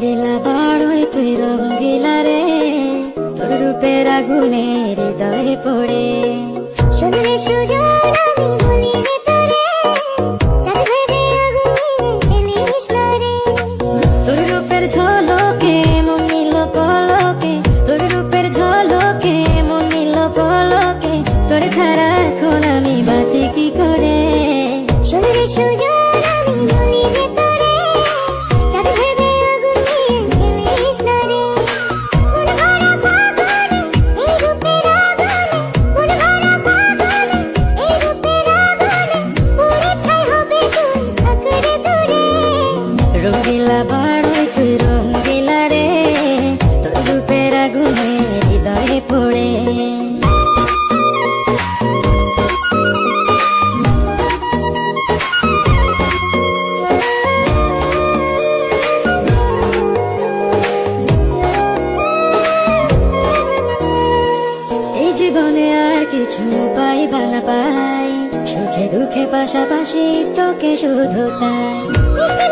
রঙ্গিলা বাড়ই তুই রঙ্গিলা রে, তোর রূপের আগুনে হৃদয়ে পড়ে। শুনলে সুজন আমি বলি রে তোরে, চাঁদ ভেবে আগুনে ফেলিস না রে। তোর রূপের ঝলকে মন নিল পলকে, তোর রূপের ঝলকে মন নিল পলকে, তোর ছাড়া এখন আমি বাঁচি কি করে। শুনলে সুজন আমি বলি রে তোরে, চাঁদ ভেবে আগুনে ফেলিস না রে। মন ভরা ফাগুনে এই রূপের আগুনে, মন ভরা ফাগুনে এই রূপের আগুনে, পুড়ে ছাই হবে তুই থাক রে দূরে। রঙ্গিলা বাড়ই তুই রঙ্গিলা রে, তোর রূপের আগুনে হৃদয়ে পড়ে। এই জীবনে আর কিছু পাই বা না পাই, সুখে দুঃখে পাশাপাশি তোকে শুধু চাই। মিষ্টি